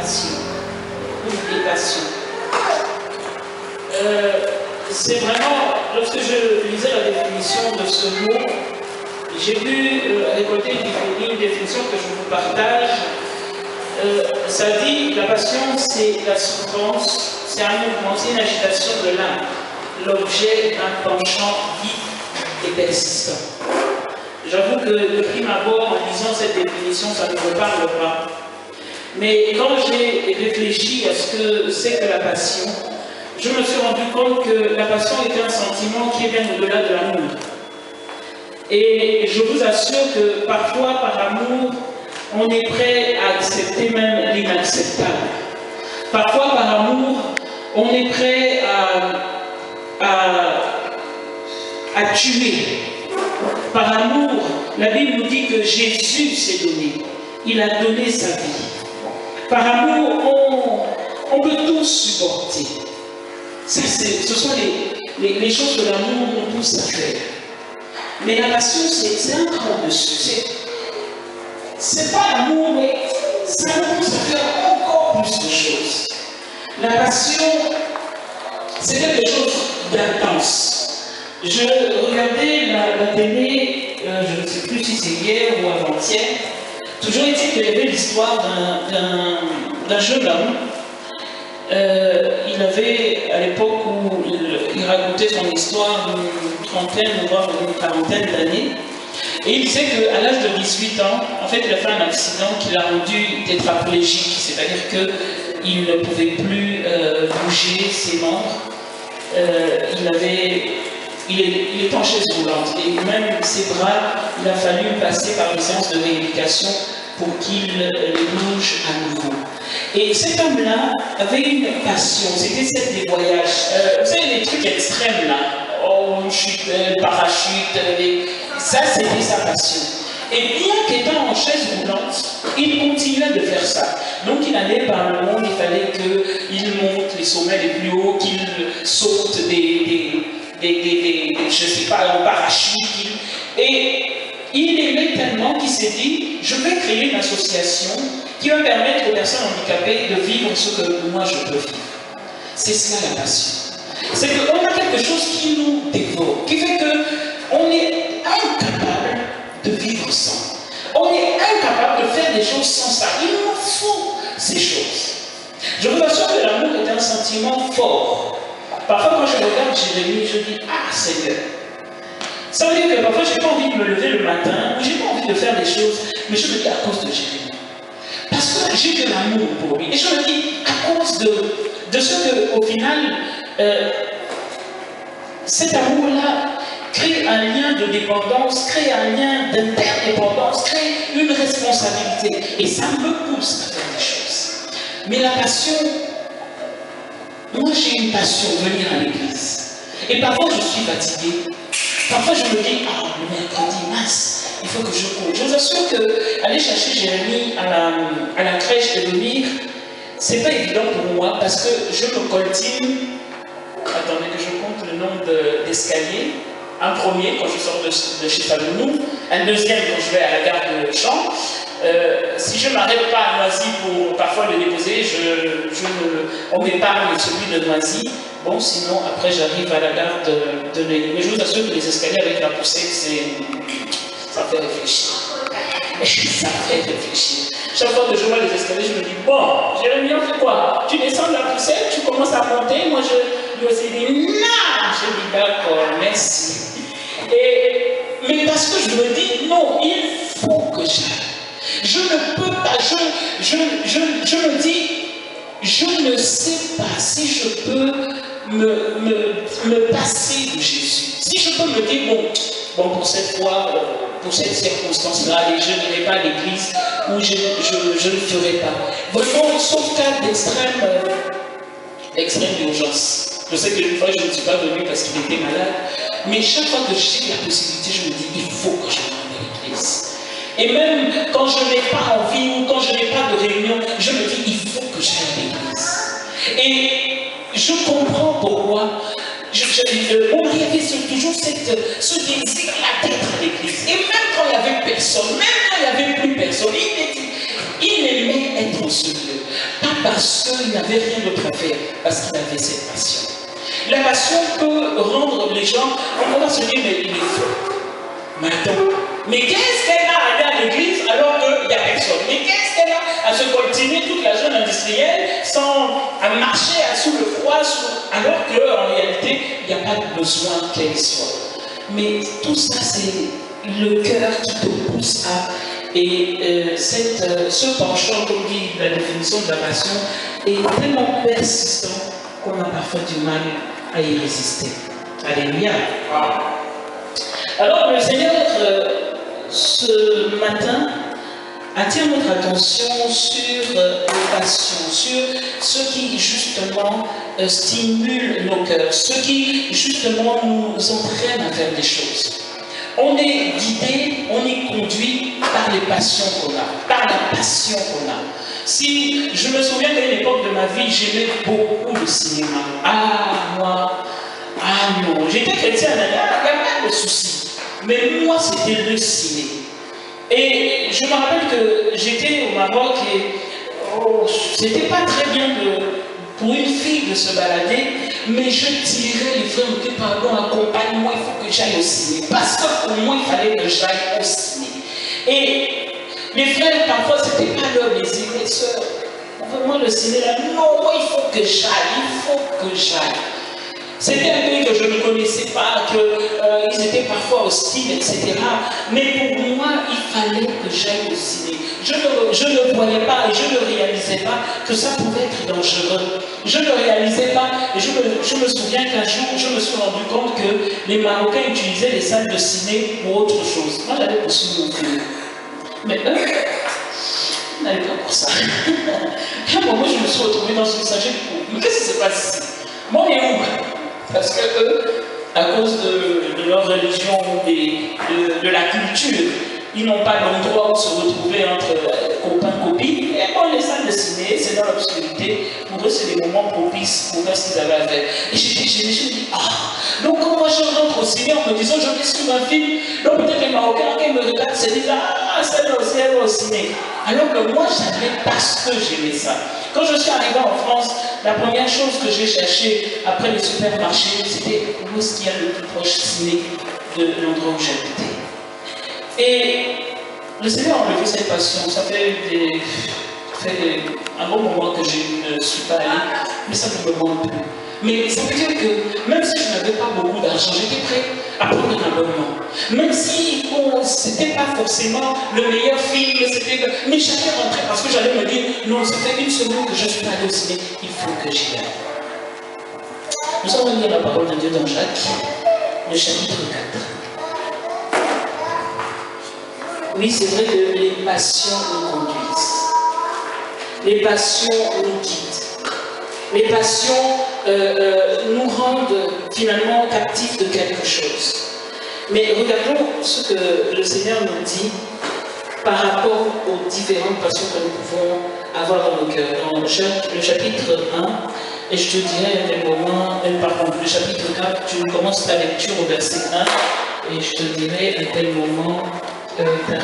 Communication. C'est vraiment, lorsque je lisais la définition de ce mot, j'ai pu récolter une définition que je vous partage. Ça dit, la passion, c'est la souffrance, c'est un mouvement, c'est une agitation de l'âme, l'objet d'un penchant vif et persistant. J'avoue que de prime abord, en lisant cette définition, ça ne me parle pas. Mais quand j'ai réfléchi à ce que c'est que la passion, je me suis rendu compte que la passion est un sentiment qui est bien au-delà de l'amour. Et je vous assure que parfois, par amour, on est prêt à accepter même l'inacceptable. Parfois, par amour, on est prêt à tuer. Par amour, la Bible nous dit que Jésus s'est donné. Il a donné sa vie. Par amour, on peut tout supporter. Ça, ce sont les choses que l'amour nous pousse à faire. Mais la passion, c'est un cran dessus. C'est pas l'amour, mais ça nous pousse à faire encore plus de choses. La passion, c'est quelque chose d'intense. Je regardais la télé, je ne sais plus si c'est hier ou avant-hier. Toujours est-il qu'il y avait l'histoire d'un jeune homme. Il avait, à l'époque où il racontait son histoire, une trentaine, voire une quarantaine d'années. Et il disait qu'à l'âge de 18 ans, en fait, il a fait un accident qui l'a rendu tétraplégique, c'est-à-dire qu'il ne pouvait plus bouger ses membres. Il est en chaise roulante et même ses bras, il a fallu passer par une séance de rééducation pour qu'il les bouge à nouveau. Et cet homme-là avait une passion, c'était celle des voyages. Vous savez, les trucs extrêmes là, oh, chute, parachute, ça c'était sa passion. Et bien qu'étant en chaise roulante, il continuait de faire ça. Donc il allait par le monde, il fallait qu'il monte les sommets les plus hauts, qu'il saute je ne sais pas, en parachute. Et il aimait tellement qu'il s'est dit, je vais créer une association qui va permettre aux personnes handicapées de vivre ce que moi je peux vivre. C'est cela la passion. C'est qu'on a quelque chose qui nous dévore, qui fait qu'on est incapable de vivre sans. On est incapable de faire des choses sans ça. Il nous faut ces choses. Je vous assure que l'amour est un sentiment fort. Parfois, quand je regarde Jérémie, je dis, ah Seigneur. Ça veut dire que parfois, je n'ai pas envie de me lever le matin, ou je n'ai pas envie de faire des choses, mais je me dis à cause de Jérémie. Parce que j'ai de l'amour pour lui. Et je me dis, à cause de ce qu'au final, cet amour-là crée un lien de dépendance, crée un lien d'interdépendance, crée une responsabilité. Et ça me pousse à faire des choses. Mais la passion, moi j'ai une passion, venir à l'église. Et parfois je suis fatiguée. Parfois je me dis, ah le mercredi, mince, il faut que je cours. Je vous assure qu'aller chercher Jérémie à la crèche de Domir, c'est pas évident pour moi parce que je me coltine. Attendez que je compte le nombre d'escaliers. Un premier quand je sors de chez Fallounou, un deuxième quand je vais à la gare de Champs. Si je ne m'arrête pas à Noisy pour parfois le déposer, on m'épargne celui de Noisy. Bon, sinon, après, j'arrive à la gare de Neuilly. Mais je vous assure que les escaliers avec la poussette, ça fait réfléchir. Ça fait réfléchir. Chaque fois que je vois les escaliers, je me dis, bon, Jérémie, on fait quoi? Tu descends de la poussette, tu commences à monter. Moi, je lui ai aussi dit, non. Je dis, d'accord, merci. Mais parce que je me dis, non, il faut que j'aille. Je ne peux pas, je me dis, je ne sais pas si je peux me passer de Jésus. Si je peux me dire, bon pour cette fois, pour cette circonstance-là, je n'irai pas à l'église ou je ne ferai pas. Vraiment, sauf cas d'extrême d'urgence. Je sais qu'une fois, je ne suis pas venue parce qu'il était malade, mais chaque fois que j'ai la possibilité, je me dis, il faut que je rentre à l'église. Et même quand je n'ai pas envie ou quand je n'ai pas de réunion, je me dis, il faut que j'aille à l'église. Et je comprends pourquoi. Mon mari avait toujours ce désir-là d'être à l'église. Et même quand il n'y avait personne, même quand il n'y avait plus personne, il aimait être en ce lieu. Pas parce qu'il n'avait rien d'autre à faire, parce qu'il avait cette passion. La passion peut rendre les gens, on va se dire, mais il est fou. Mais attends, mais qu'est-ce qu'elle a à aller à l'église alors qu'il n'y a personne? Mais qu'est-ce qu'elle a à se coltiner toute la jeune industrielle à marcher sous le froid, alors qu'en réalité, il n'y a pas de besoin qu'elle soit. Mais tout ça, c'est le cœur qui te pousse à... Et ce penchant, comme dit la définition de la passion, est tellement persistant qu'on a parfois du mal à y résister. Alléluia. Alors le Seigneur, ce matin, attire notre attention sur les passions, sur ce qui justement stimule nos cœurs, ce qui justement nous entraîne à faire des choses. On est guidé, on est conduit par les passions qu'on a, par la passion qu'on a. Si je me souviens qu'à une époque de ma vie, j'aimais beaucoup le cinéma. Non, j'étais chrétien, il n'y a pas de souci. Mais moi, c'était le ciné. Et je me rappelle que j'étais au Maroc et c'était pas très bien pour une fille de se balader, mais je tirais les frères, me disaient, pardon, accompagne-moi, il faut que j'aille au ciné. Parce que pour moi, il fallait que j'aille au ciné. Et les frères, parfois, c'était pas leur désir. Les sœurs, vraiment le ciné, là, non, moi, il faut que j'aille. C'était un pays que je ne connaissais pas, qu'ils étaient parfois hostiles, etc. Mais pour moi, il fallait que j'aille au ciné. Je ne voyais pas et je ne réalisais pas que ça pouvait être dangereux. Je ne réalisais pas, et je me souviens qu'un jour, je me suis rendu compte que les Marocains utilisaient les salles de ciné pour autre chose. Moi, j'avais poursuivi mon film. Mais eux, ils n'allaient pas pour ça. Et à un moment, je me suis retrouvé dans une sagesse. Mais qu'est-ce qui se passe ici? Moi, et où? Parce que eux, à cause de leur religion, de la culture, ils n'ont pas d'endroit où se retrouver entre copains, copines. Et bon, les salles de ciné, c'est dans l'obscurité. Pour eux, c'est des moments propices pour faire ce qu'ils avaient à faire. Et je me suis dit, donc quand moi je rentre au ciné en me disant, je vais suivre un film, donc peut-être les Marocains qui me regardent se disent, celle-là aussi, elle va au ciné. Alors que moi, j'allais parce que j'aimais ça. Quand je suis arrivé en France, la première chose que j'ai cherché après les supermarchés, c'était où est-ce qu'il y a le plus proche ciné de l'endroit où j'habitais. Et le Seigneur a enlevé cette passion. Ça fait un bon moment que je ne suis pas allé, mais ça ne me manque plus. Mais ça veut dire que même si je n'avais pas beaucoup d'argent, j'étais prêt à prendre un abonnement. Même si ce n'était pas forcément le meilleur film, mais j'allais rentrer parce que j'allais me dire, non, ça fait une semaine que je ne suis pas allé au ciné, il faut que j'y aille. Nous allons lire la parole de Dieu dans Jacques, le chapitre 4. Oui, c'est vrai que les passions nous conduisent. Les passions nous guident. Les passions nous rendent finalement captifs de quelque chose. Mais regardons ce que le Seigneur nous dit par rapport aux différentes passions que nous pouvons avoir dans nos cœurs. Dans le chapitre 1, et je te dirai à quel moment, pardon, le chapitre 4, tu commences ta lecture au verset 1, et je te dirai à quel moment t'arrêter.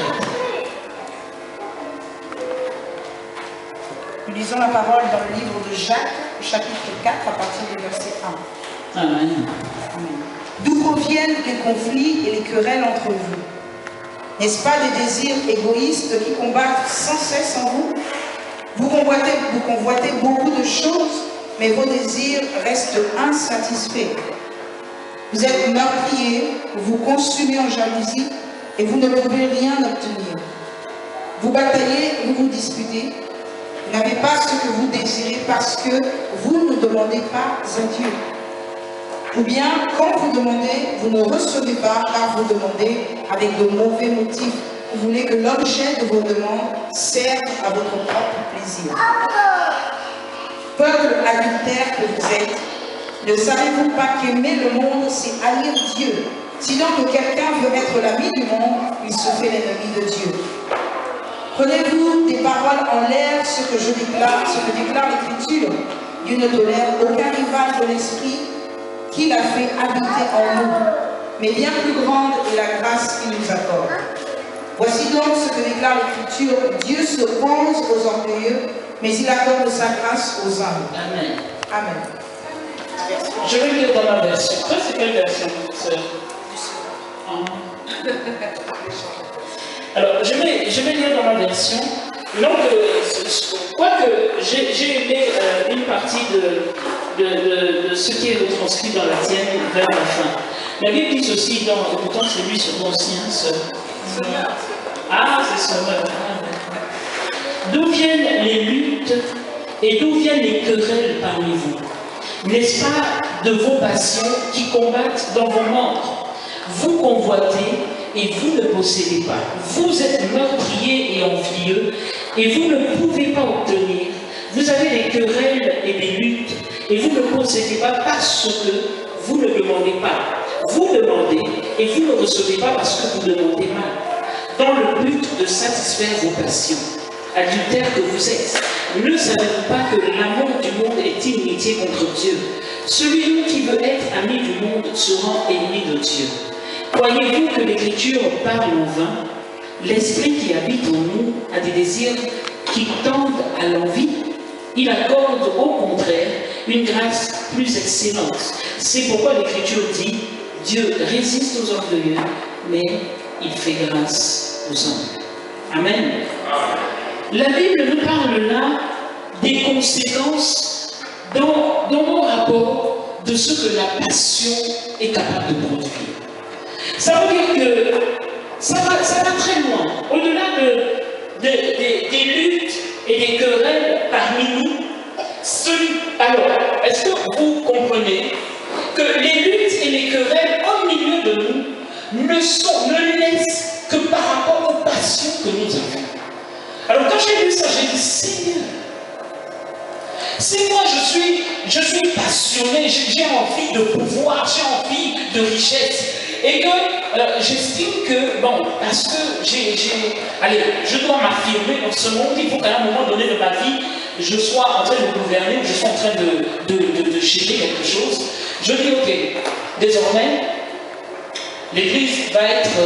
Nous lisons la parole dans le livre de Jacques, chapitre 4, à partir du verset 1. Amen. Amen. D'où proviennent les conflits et les querelles entre vous? N'est-ce pas des désirs égoïstes qui combattent sans cesse en vous? Vous convoitez beaucoup de choses, mais vos désirs restent insatisfaits. Vous êtes meurtriers, vous consumez en jalousie, et vous ne pouvez rien obtenir. Vous bataillez, vous vous disputez. Vous n'avez pas ce que vous désirez parce que vous ne demandez pas à Dieu. Ou bien, quand vous demandez, vous ne recevez pas car vous demandez avec de mauvais motifs. Vous voulez que l'objet de vos demandes serve à votre propre plaisir. Peuple adultère que vous êtes, ne savez-vous pas qu'aimer le monde, c'est haïr Dieu? Sinon que quelqu'un veut être l'ami du monde, il se fait l'ennemi de Dieu. Prenez-vous des paroles en l'air, ce que déclare l'Écriture. Dieu ne tolère aucun rival de l'Esprit qu'il a fait habiter en nous. Mais bien plus grande est la grâce qu'il nous accorde. Voici donc ce que déclare l'Écriture. Dieu s'oppose aux orgueilleux, mais il accorde sa grâce aux humbles. Amen. Amen. Je vais lire dans ma version. Toi, c'est quelle version, sœur? Alors, je vais lire dans ma version. Donc, quoique j'ai aimé une partie de ce qui est retranscrit dans la tienne vers la fin. La Bible dit aussi, et pourtant c'est lui son ancien, sœur. Ah, c'est ça. D'où viennent les luttes et d'où viennent les querelles parmi vous? N'est-ce pas de vos passions qui combattent dans vos membres? Vous convoitez et vous ne possédez pas. Vous êtes meurtriers et envieux et vous ne pouvez pas obtenir. Vous avez des querelles et des luttes et vous ne possédez pas parce que vous ne demandez pas. Vous demandez et vous ne recevez pas parce que vous demandez mal, dans le but de satisfaire vos passions. Adultères que vous êtes, ne savez-vous pas que l'amour du monde est inimitié contre Dieu? Celui qui veut être ami du monde se rend ennemi de Dieu. Croyez-vous que l'Écriture parle en vain? L'Esprit qui habite en nous a des désirs qui tendent à l'envie. Il accorde au contraire une grâce plus excellente. C'est pourquoi l'Écriture dit: Dieu résiste aux orgueilleux, mais il fait grâce aux humbles. Amen. La Bible nous parle là des conséquences dans nos rapports de ce que la passion est capable de produire. Ça veut dire que ça va très loin. Au-delà des luttes et des querelles parmi nous, alors, est-ce que vous comprenez que les luttes et les querelles au milieu de nous ne naissent que par rapport aux passions que nous avons? Alors quand j'ai lu ça, j'ai dit: Seigneur, si moi je suis passionné, j'ai envie de pouvoir, j'ai envie de richesse, et que j'estime que, parce que je dois m'affirmer dans ce monde, il faut qu'à un moment donné de ma vie, je sois en train de gouverner, je sois en train de gérer quelque chose. Je dis: ok, désormais, l'Église va être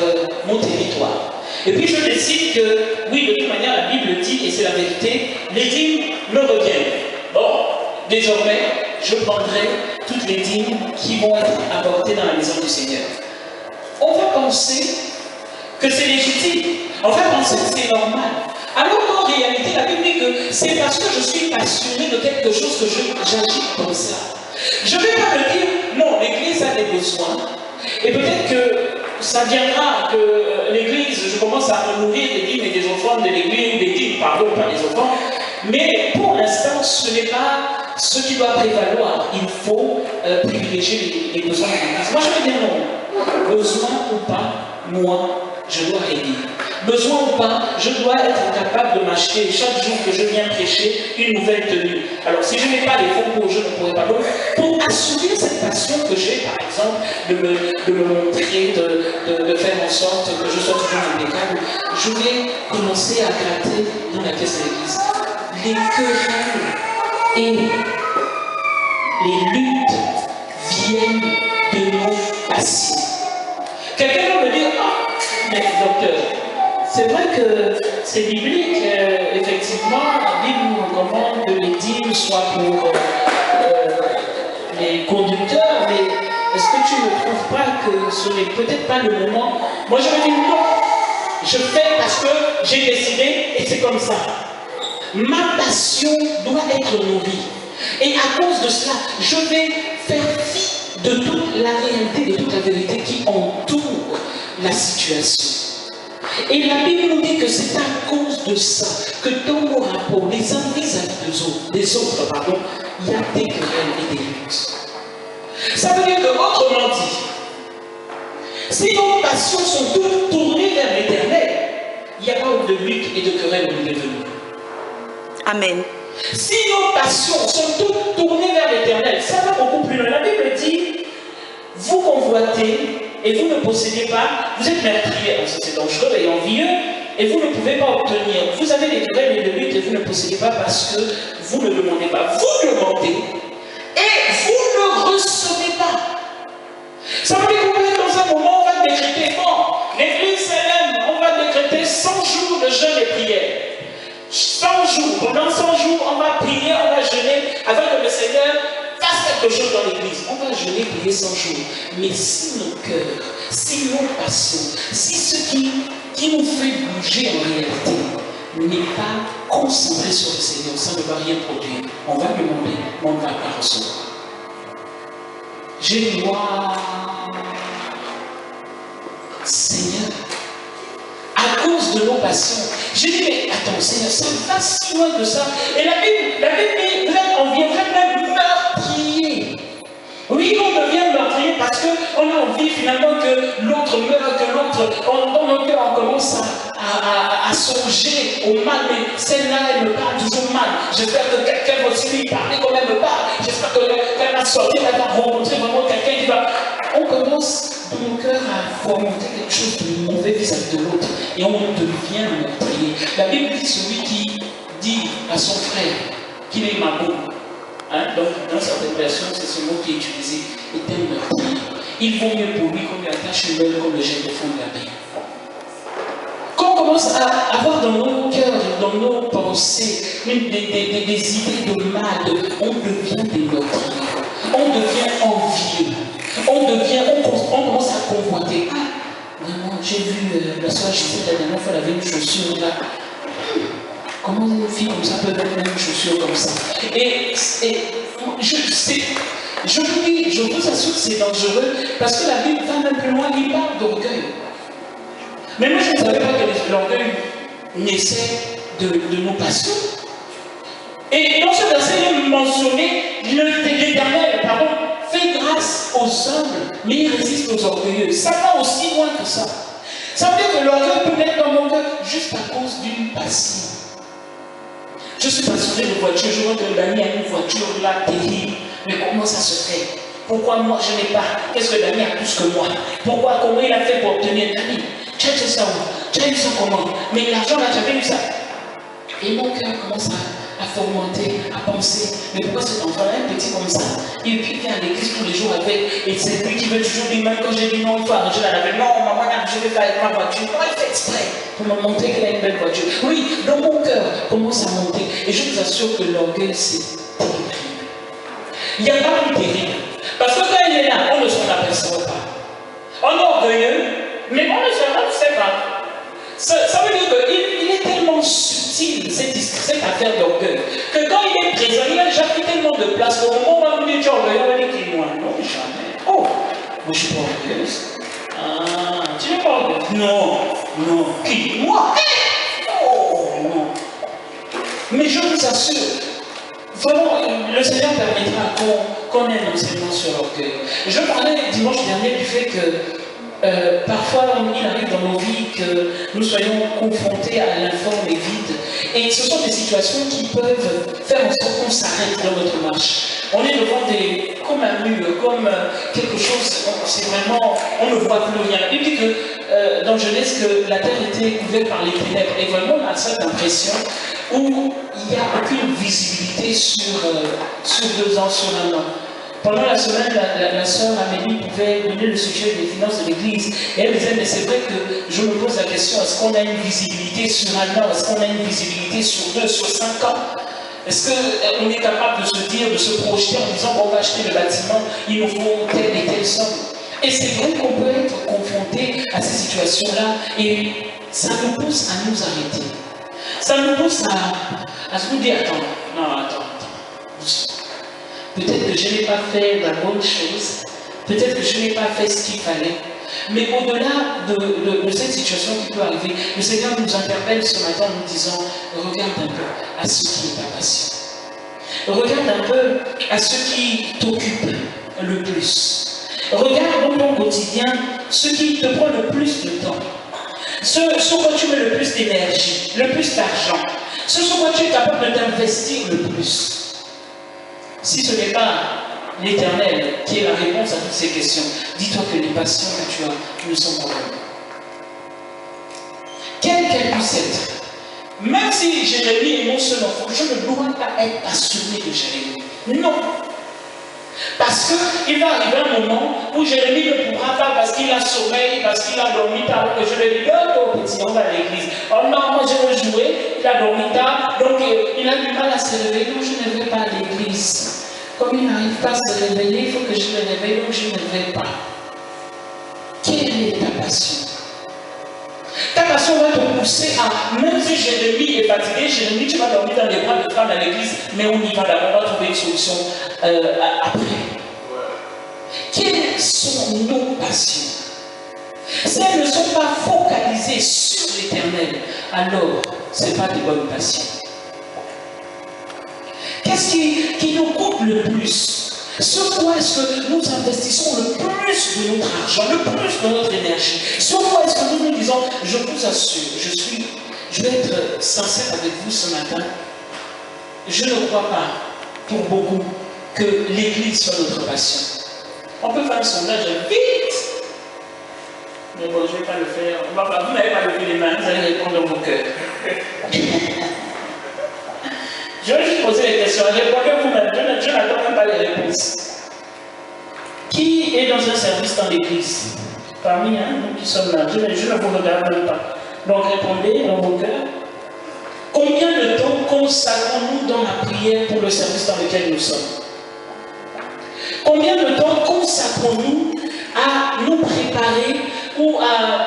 mon territoire. Et puis je décide que, oui, de toute manière, la Bible dit, et c'est la vérité, les dîmes me reviennent. Bon, désormais, je prendrai toutes les dîmes qui vont être apportées dans la maison du Seigneur. On va penser que c'est légitime. On va penser que c'est normal. Alors qu'en réalité, la Bible dit que c'est parce que je suis passionné de quelque chose que j'agis comme ça. Je ne vais pas me dire: non, l'Église a des besoins. Et peut-être que ça viendra que l'Église, je commence à me nourrir des dîmes et des offrandes de l'Église, des dîmes, pardon, pas des offrandes. Mais pour l'instant, ce n'est pas ce qui doit prévaloir. Il faut privilégier les besoins de l'Église. Moi, je veux dire non. Besoin ou pas, moi, je dois aider. Besoin ou pas, je dois être capable de m'acheter chaque jour que je viens prêcher une nouvelle tenue. Alors si je n'ai pas les fonds pour, je ne pourrai pas. Donc, pour assurer cette passion que j'ai, par exemple, de me montrer, de faire en sorte que je sois toujours impeccable, je vais commencer à gratter dans la caisse de l'Église. Les querelles et les luttes viennent de nos passions. Quelqu'un va me dire: ah, mais docteur, c'est vrai que c'est biblique, effectivement, la Bible nous recommande que les dîmes soient pour les conducteurs, mais est-ce que tu ne trouves pas que ce n'est peut-être pas le moment? Moi, je me dis non, je fais parce que j'ai décidé et c'est comme ça. Ma passion doit être nourrie. Et à cause de cela, je vais faire fi de toute la réalité, de toute la vérité qui entoure la situation. Et la Bible nous dit que c'est à cause de ça que dans nos rapports, les uns vis-à-vis des autres, il y a des querelles et des luttes. Ça veut dire que, autrement dit, si nos passions sont toutes tournées vers l'éternel, il n'y a pas de lutte et de querelles au milieu de nous. Amen. Si nos passions sont toutes tournées vers l'éternel, ça va beaucoup plus loin. La Bible dit: vous convoitez et vous ne possédez pas, vous êtes meurtriers, c'est dangereux et envieux, et vous ne pouvez pas obtenir. Vous avez des querelles et des luttes et vous ne possédez pas parce que vous ne demandez pas. Vous demandez et vous ne recevez pas. Ça veut dire qu'on va être dans un moment où on va décréter, l'Église s'élève, on va décréter 100 jours de jeûne et prière. 100 jours, pendant 100 jours, va prier, on va jeûner, afin que le Seigneur fasse quelque chose dans l'église. On va jeûner, prier 100 jours. Mais si nos cœurs, si nos passions, si ce qui nous fait bouger en réalité n'est pas concentré sur le Seigneur, ça ne va rien produire. On va demander, mais on ne va pas recevoir. J'ai dit, waouh, Seigneur, à cause de nos passions. J'ai dit, mais attends, Seigneur, ça va si loin de ça. Et la Bible on viendrait même meurtrier. Oui, on devient meurtrier parce qu'on a envie finalement que l'autre meure, que l'autre, dans nos cœurs, on commence à songer au mal, mais celle-là, elle me parle toujours mal. J'espère que quelqu'un va aussi lui parler comme elle me parle. J'espère qu'elle va sortir, elle va rencontrer vraiment quelqu'un qui va... On commence dans nos cœurs à fomenter quelque chose de mauvais vis-à-vis de l'autre et on devient meurtrier. La Bible dit celui qui dit à son frère qu'il est mabou. Donc, dans certaines versions, c'est ce mot qui est utilisé, est un meurtrier. Il vaut mieux pour lui qu'on lui attache une belle comme le gène de fond de la paix. Quand on commence à avoir dans nos cœurs, dans nos pensées, des idées de mal, on devient des meurtriers. On devient envieux. On commence à convoiter. Ah, vraiment, j'ai vu la soeur Gisèle la dernière fois, elle avait une chaussure là. Comment une fille comme ça peut mettre une chaussure comme ça? Et je vous dis, je vous assure que c'est dangereux parce que la Bible va même plus loin, il parle d'orgueil. Mais moi, je ne savais pas que l'orgueil naissait de nos passions. Et dans ce verset, il est mentionné l'Éternel, fait grâce aux humbles, mais il résiste aux orgueilleux. Ça va aussi loin que ça. Ça veut dire que l'orgueil peut naître dans mon cœur juste à cause d'une passion. Je suis passionné de voiture, je vois que Dani a une voiture là terrible. Mais comment ça se fait? Pourquoi moi je n'ai pas? Qu'est-ce que Dani a plus que moi? Pourquoi? Comment il a fait pour obtenir Dani? Tu as fait ça où? Tu as eu ça comment? Mais l'argent là, tu avais eu ça. Et mon cœur commence à fomenter, à penser. Mais pourquoi cet enfant-là, un petit comme ça? Et puis il vient à l'église tous les jours avec. Et c'est lui qui veut toujours dire, même quand j'ai dit non, il faut arranger la lavette. Non, maman, je vais faire avec ma voiture. Non, il fait exprès pour me montrer qu'il a une belle voiture. Oui, dans mon cœur commence à monter. Et je vous assure que l'orgueil, c'est terrible. Il n'y a pas plus terrible. Parce que quand il est là, on ne s'en aperçoit pas. On est orgueilleux, mais on ne sait pas. Ça veut dire qu'il est tellement subtil, cette affaire d'orgueil, que quand il est présent, il a déjà pris tellement de place qu'au moment où on va nous dire tu es orgueilleux, on va dire qu'il est moi. Non, jamais. Oh, moi je ne suis pas orgueilleuse. Ah, tu n'es pas orgueilleuse? Non. Qui? Moi? Oh, non. Mais je vous assure, vraiment, le Seigneur permettra qu'on ait un enseignement sur l'orgueil. Je parlais dimanche dernier du fait que parfois, il arrive dans nos vies que nous soyons confrontés à l'informe et vide. Et ce sont des situations qui peuvent faire en sorte qu'on s'arrête dans notre marche. On est devant comme un mur, comme quelque chose, c'est vraiment, on ne voit plus rien. La Bible dit que dans Genèse, que la terre était couverte par les ténèbres. Et vraiment, on a cette impression où il n'y a aucune visibilité sur 2 ans, sur 1 an. Pendant la semaine, la sœur Amélie pouvait donner le sujet des finances de l'Église. Et elle disait, mais c'est vrai que je me pose la question, est-ce qu'on a une visibilité sur 1 an? Est-ce qu'on a une visibilité sur 2, sur 5 ans? Est-ce qu'on est capable de se dire, de se projeter en disant qu'on va acheter le bâtiment, il nous faut telle et telle somme? Et c'est vrai qu'on peut être confronté à ces situations-là et ça nous pousse à nous arrêter. Ça nous pousse à se dire, attends. Peut-être que je n'ai pas fait la bonne chose, peut-être que je n'ai pas fait ce qu'il fallait. Mais au-delà de cette situation qui peut arriver, le Seigneur nous interpelle ce matin en nous disant, regarde un peu à ce qui est ta passion. Regarde un peu à ce qui t'occupe le plus. Regarde dans ton quotidien ce qui te prend le plus de temps. Ce sur quoi tu mets le plus d'énergie, le plus d'argent. Ce sur quoi tu es capable de t'investir le plus. Si ce n'est pas l'Éternel qui est la réponse à toutes ces questions, dis-toi que les passions que tu as ne sont pas bonnes. Quelle qu'elle puisse être, même si Jérémie est mon seul enfant, je ne dois pas être passionné de Jérémie. Non. Parce qu'il va arriver un moment où Jérémie ne pourra pas, parce qu'il a sommeil, parce qu'il a dormi tard, que je lui dis, oh petit, on va à l'église. Oh non, moi je veux jouer, il a dormi tard, donc il a du mal à se réveiller, donc je ne vais pas à l'église. Comme il n'arrive pas à se réveiller, il faut que je le réveille, donc je ne vais pas. Quelle est ta passion? Ta passion va te pousser à, même si Jérémie est fatigué, Jérémie, tu vas dormir dans les bras de femme à l'église, mais on y va d'abord, on va trouver une solution après. Quelles sont nos passions? Si elles ne sont pas focalisées sur l'éternel, alors ce n'est pas de bonnes passions. Qu'est-ce qui nous coûte le plus? Sur quoi est-ce que nous investissons le plus de notre argent, le plus de notre énergie? Sur quoi est-ce que nous nous disons, je vous assure, je vais être sincère avec vous ce matin, je ne crois pas, pour beaucoup, que l'Église soit notre passion. On peut faire un sondage vite. Mais bon, je ne vais pas le faire. Vous n'avez pas levé les mains, vous allez répondre dans vos cœurs. Je vais juste poser les questions. Répondez vous-même. Je n'attends même pas les réponses. Qui est dans un service dans l'église? Parmi nous qui sommes là. Je ne vous regarde même pas. Donc répondez dans vos cœurs. Combien de temps consacrons-nous dans la prière pour le service dans lequel nous sommes? Combien de temps consacrons-nous à nous préparer ou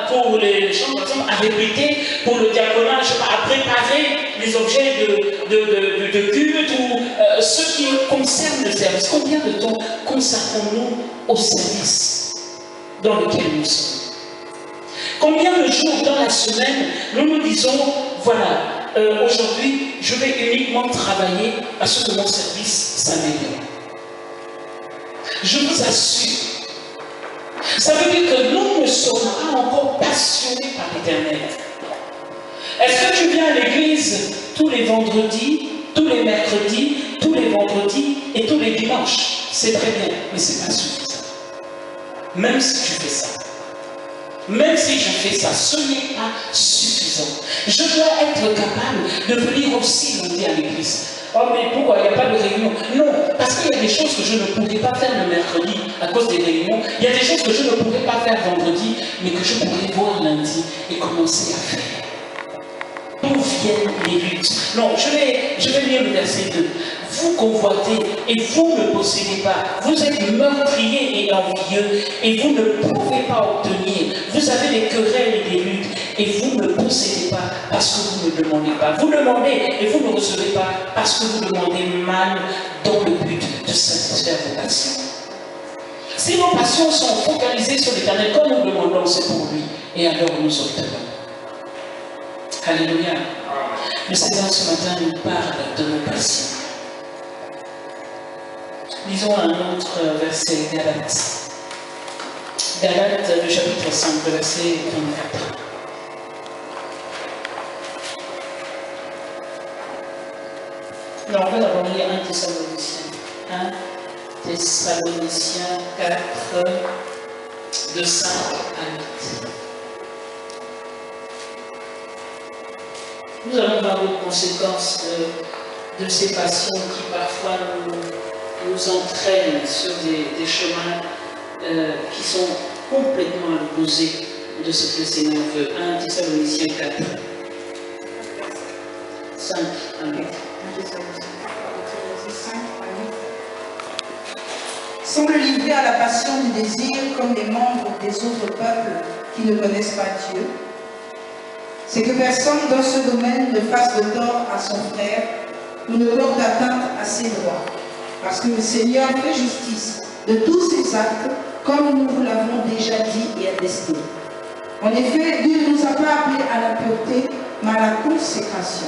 pour les gens, par exemple, à répéter pour le diaconat, je sais pas, à préparer les objets de culte ou ce qui concerne le service? Combien de temps consacrons-nous au service dans lequel nous sommes? Combien de jours dans la semaine nous nous disons, voilà, aujourd'hui, je vais uniquement travailler à ce que mon service s'améliore? Je vous assure, ça veut dire que nous ne sommes pas encore passionnés par l'Éternel. Est-ce que tu viens à l'église tous les vendredis, tous les mercredis, tous les vendredis et tous les dimanches? C'est très bien, mais ce n'est pas suffisant. Même si tu fais ça, même si je fais ça, ce n'est pas suffisant. Je dois être capable de venir aussi lundi à l'église. Oh, mais pourquoi il n'y a pas de réunion? Non, parce qu'il y a des choses que je ne pourrais pas faire le mercredi à cause des réunions. Il y a des choses que je ne pourrais pas faire vendredi, mais que je pourrais voir lundi et commencer à faire. D'où viennent les luttes? Non, je vais lire le verset 2. Vous convoitez et vous ne possédez pas. Vous êtes meurtriers et envieux et vous ne pouvez pas obtenir. Vous avez des querelles et des luttes et vous ne possédez pas parce que vous ne demandez pas. Vous demandez et vous ne recevez pas parce que vous demandez mal dans le but de satisfaire vos passions. Si nos passions sont focalisées sur l'Éternel, comme nous demandons, c'est pour lui. Et alors nous obtenons. Alléluia. Le Seigneur ce matin nous parle de nos passions. Lisons un autre verset, Galates. Galates, le chapitre 5, le verset 24. Non, on va d'abord lire 1 Thessaloniciens. 1 Thessaloniciens 4, de 5 à 8. Nous allons voir les conséquences de ces passions qui parfois nous entraînent sur des chemins qui sont complètement à l'opposé de ce que le Seigneur veut. 1 Thessaloniciens 4, 5 à 8. Semble livré à la passion du désir comme les membres des autres peuples qui ne connaissent pas Dieu. C'est que personne dans ce domaine ne fasse de tort à son frère ou ne porte atteinte à ses droits, parce que le Seigneur fait justice de tous ses actes, comme nous vous l'avons déjà dit et attesté. En effet, Dieu ne nous a pas appelés à la pureté, mais à la consécration.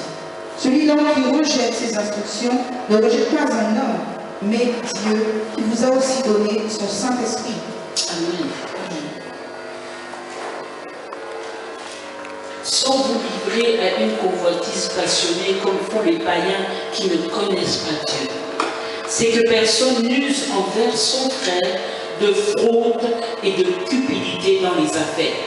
Celui donc qui rejette ses instructions ne rejette pas un homme, mais Dieu qui vous a aussi donné son Saint-Esprit. Amen. Sans vous livrer à une convoitise passionnée comme font les païens qui ne connaissent pas Dieu. C'est que personne n'use envers son frère de fraude et de cupidité dans les affaires.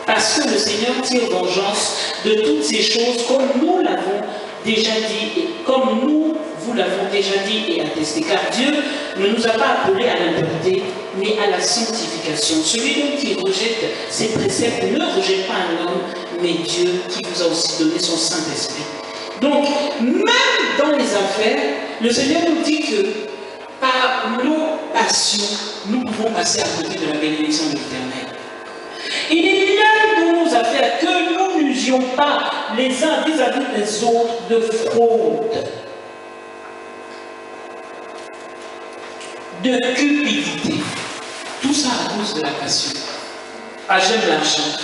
Parce que le Seigneur tire vengeance de toutes ces choses comme nous l'avons déjà dit, et comme nous vous l'avons déjà dit et attesté. Car Dieu ne nous a pas appelés à l'impureté, mais à la sanctification. Celui donc qui rejette ses préceptes ne rejette pas un homme, mais Dieu qui vous a aussi donné son Saint-Esprit. Donc, même dans les affaires, le Seigneur nous dit que par nos passions, nous pouvons passer à côté de la bénédiction de l'Éternel. Il est même dans nos affaires que nous n'usions pas les uns vis-à-vis des autres de fraude, de cupidité. Tout ça à cause de la passion. Ah, j'aime l'argent.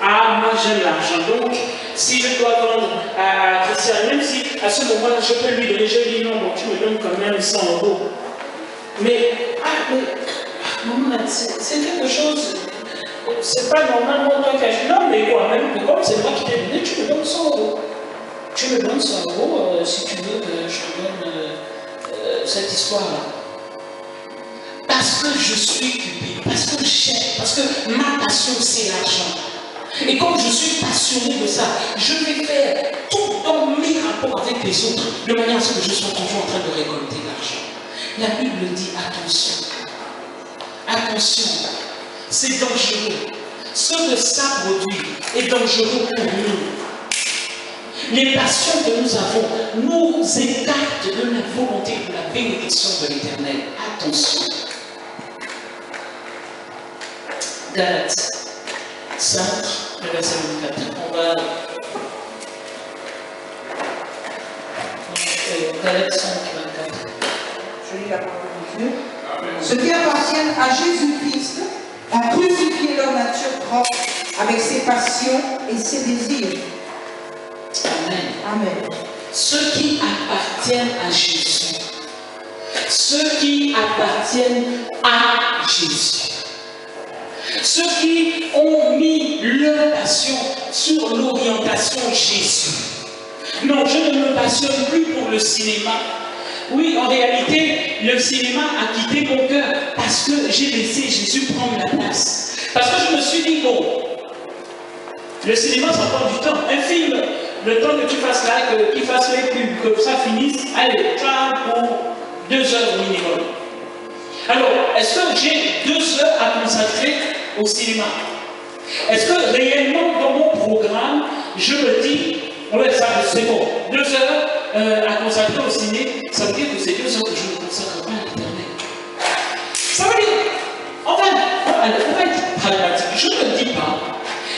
Ah, moi j'aime l'argent. Donc, si je dois vendre à Christian, même si à ce moment-là je peux lui donner, je lui dis non, bon, tu me donnes quand même 100 €. Mais, maman, c'est quelque chose, c'est pas normalement toi qui as. Non, mais quoi, même comme c'est moi qui t'ai donné, tu me donnes 100 €. Tu me donnes 100 € si tu veux que je te donne cette histoire-là. Parce que je suis cupide, parce que j'aime, parce que ma passion c'est l'argent. Et comme je suis passionné de ça, je vais faire tout dans mes rapports avec les autres, de manière à ce que je sois toujours en train de récolter l'argent. La Bible dit attention. Attention, c'est dangereux. Ce que ça produit est dangereux pour nous. Les passions que nous avons nous écartent de la volonté de la bénédiction de l'Éternel. Attention. Galates 5, le verset 24. On va. Galates 5, 24. Je lis la parole de Dieu. Ceux qui appartiennent à Jésus-Christ ont crucifié leur nature propre avec ses passions et ses désirs. Amen. Amen. Ceux qui appartiennent à Jésus. Ceux qui appartiennent à Jésus. Ceux qui ont mis leur passion sur l'orientation Jésus. Non, je ne me passionne plus pour le cinéma. Oui, en réalité, le cinéma a quitté mon cœur parce que j'ai laissé Jésus prendre la place. Parce que je me suis dit, bon, le cinéma, ça prend du temps. Un film, le temps que tu fasses là, qu'il fasse les pubs, que ça finisse, allez, tu as pour 2 heures minimum. Alors, est-ce que j'ai 2 heures à consacrer au cinéma? Est-ce que réellement dans mon programme, je me dis, ouais, ça c'est bon, 2 heures à consacrer au ciné, ça veut dire que c'est 2 heures que je ne consacre pas à l'Éternel. Ça veut dire, on va être pragmatique. Je ne dis pas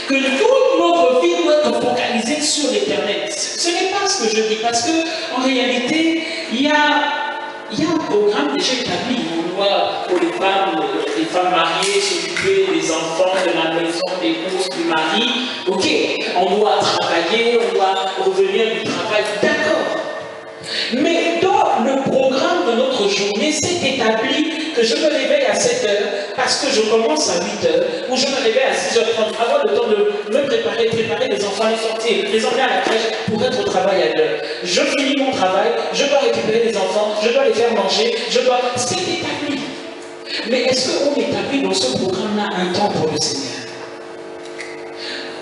que toute notre vie doit être focalisée sur l'Éternel. Ce n'est pas ce que je dis, parce qu'en réalité, il y a un programme déjà établi. On doit, pour les femmes mariées, s'occuper des enfants, de la maison, des courses du mari. Ok, on doit travailler, on doit revenir du travail, d'accord. Mais dans le programme de notre journée, c'est établi que je me réveille à 7 heures parce que je commence à 8 heures, ou je me réveille à 6h30, avoir le temps de me préparer les enfants, les sortir, les emmener à la crèche pour être au travail à l'heure. Je finis mon travail, je dois récupérer les enfants, je dois les faire manger, c'est établi. Mais est-ce qu'on établit dans ce programme-là un temps pour le Seigneur?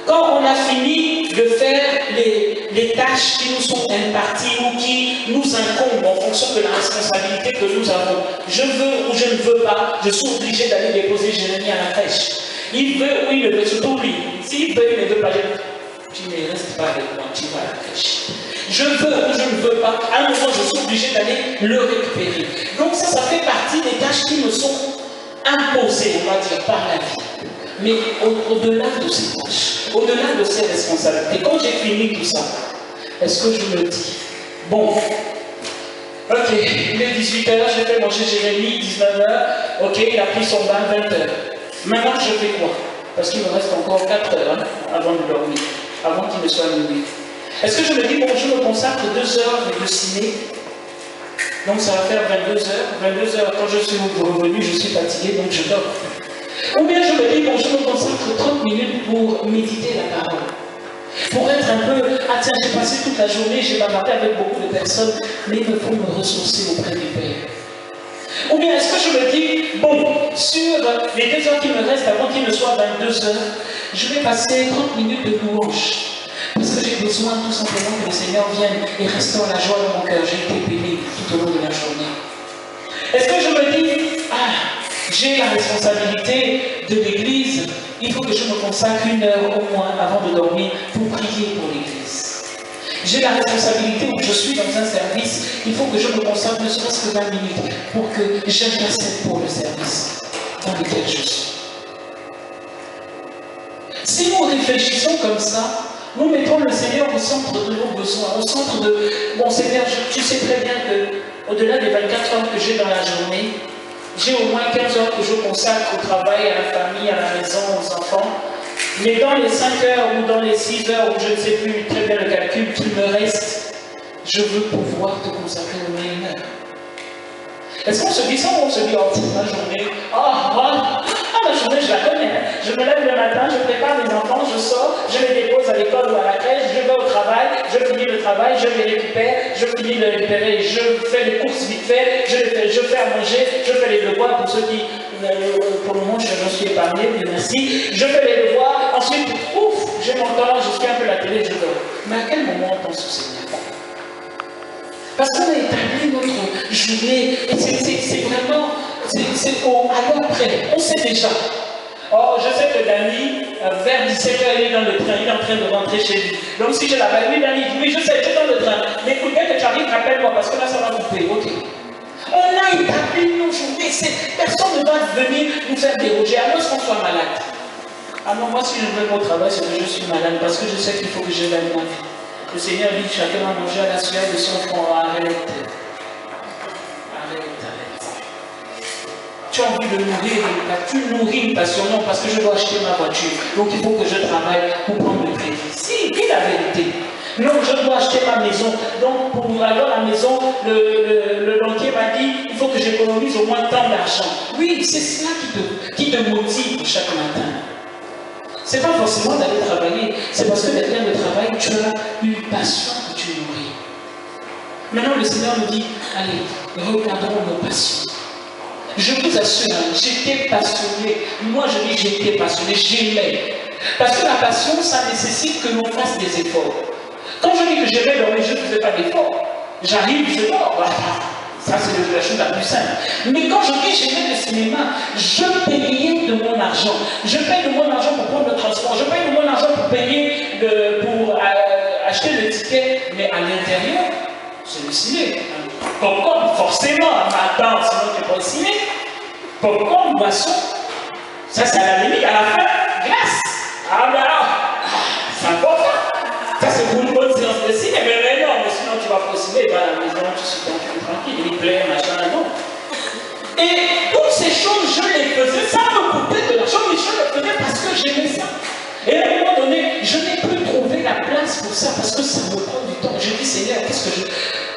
Quand on a fini de faire les tâches qui nous sont imparties ou qui nous incombent en fonction de la responsabilité que nous avons, je veux ou je ne veux pas, je suis obligé d'aller déposer Jérémie à la crèche. Il veut ou il ne veut, surtout lui. S'il veut, il ne veut pas, tu ne restes pas avec moi, tu vas à la crèche. Je veux ou je ne veux pas, à un moment je suis obligé d'aller le récupérer. Donc ça fait partie des tâches qui me sont imposées, on va dire, par la vie. Mais au-delà de ces tâches, au-delà de ces responsabilités, quand j'ai fini tout ça, est-ce que je me dis, bon, ok, il est 18h, j'ai fait manger Jérémie, 19h, ok, il a pris son bain, 20h. Maintenant, je fais quoi? Parce qu'il me reste encore 4 heures avant de dormir, avant qu'il ne soit minuit. Est-ce que je me dis, bon, je me consacre 2 heures de ciné, donc ça va faire 22h. 22h, quand je suis revenu, je suis fatigué, donc je dors. Ou bien je me dis, bon, je me consacre 30 minutes pour méditer la parole. Pour être un peu, ah tiens, j'ai passé toute la journée, j'ai bavardé avec beaucoup de personnes, mais il me faut me ressourcer auprès du Père. Ou bien est-ce que je me dis, bon, sur les 2 heures qui me restent avant qu'il ne soit 22h, je vais passer 30 minutes de louange. Parce que j'ai besoin tout simplement que le Seigneur vienne et restaure la joie dans mon cœur. J'ai été béni tout au long de la journée. Est-ce que je me dis, j'ai la responsabilité de l'église, il faut que je me consacre 1 heure au moins avant de dormir pour prier pour l'église. J'ai la responsabilité où je suis dans un service, il faut que je me consacre ne serait-ce que 20 minutes pour que j'intercède pour le service dans lequel je suis. Si nous réfléchissons comme ça, nous mettons le Seigneur au centre de nos besoins, au centre de... Bon Seigneur, tu sais très bien qu'au-delà des 24 heures que j'ai dans la journée, j'ai au moins 15 heures que je consacre au travail, à la famille, à la maison, aux enfants. Mais dans les 5 heures ou dans les 6 heures, où je ne sais plus très bien le calcul qui me reste, je veux pouvoir te consacrer au moins 1 heure. Est-ce qu'on se dit ça ou on se dit, oh, ma journée, ma journée, je la connais. Je me lève le matin, je prépare mes enfants, je sors, je les dépose à l'école ou à la crèche, je vais au travail, je finis le travail, je les récupère, je finis de les récupérer, je fais les courses vite fait, je fais à manger, je fais les devoirs pour ceux qui, pour le moment, je me suis épargné, mais merci. Je fais les devoirs, ensuite, ouf, j'ai mon temps, je suis un peu la télé, je dors. Mais à quel moment on pense au Seigneur? Parce qu'on a établi notre journée, et c'est vraiment, à l'heure près, on sait déjà. Oh, je sais que Dani, vers 17h, il est dans le train, il est en train de rentrer chez lui. Donc si je l'appelle, oui Dani, oui je sais, je suis dans le train. Mais écoute, dès que tu arrives, rappelle-moi, parce que là ça va couper, ok. On a établi nos journées, personne ne va venir nous faire déroger, à moins qu'on soit malade. Ah non, moi si je veux au travail, c'est que je suis malade, parce que je sais qu'il faut que je gagne ma vie. Le Seigneur dit, chacun va manger à la sueur de son front. Arrête. Tu as envie de nourrir une passion. Tu nourris une passion, non, parce que je dois acheter ma voiture. Donc il faut que je travaille pour prendre le crédit. Si, dis la vérité. Non, je dois acheter ma maison. Donc pour avoir la maison, le banquier m'a dit, il faut que j'économise au moins tant d'argent. Oui, c'est cela qui te motive chaque matin. Ce n'est pas forcément d'aller travailler, c'est parce que derrière le travail, tu as une passion que tu nourris. Maintenant, le Seigneur nous dit, allez, regardons nos passions. Je vous assure, j'étais passionné. Moi, je dis j'étais passionné, j'aimais. Parce que la passion, ça nécessite que l'on fasse des efforts. Quand je dis que j'aimais dormir, je ne faisais pas d'efforts. J'arrive, je dors. Ça, c'est la chose la plus simple. Mais quand je dis j'aimais le cinéma, je payais de mon argent. Je paye de mon argent pour prendre le transport. Je paye de mon argent pour payer, pour acheter le ticket. Mais à l'intérieur, c'est le ciné. Popcorn, forcément, attends, sinon tu n'es pas au ciné. Popcorn, boisson. Ça, c'est à la limite. À la fin, glace. Ah ben alors, c'est important. Ça, c'est pour une bonne séance de ciné. Mais non, mais sinon tu vas pas au ciné, va à la maison, tu suis tranquille, il plaît, machin, non. Et toutes ces choses, je les faisais, ça me coûtait de l'argent, mais je le faisais parce que j'aimais ça. Et à un moment donné, je n'ai plus trouvé la place pour ça, parce que ça me prend du temps. J'ai dit, Seigneur, qu'est-ce que je...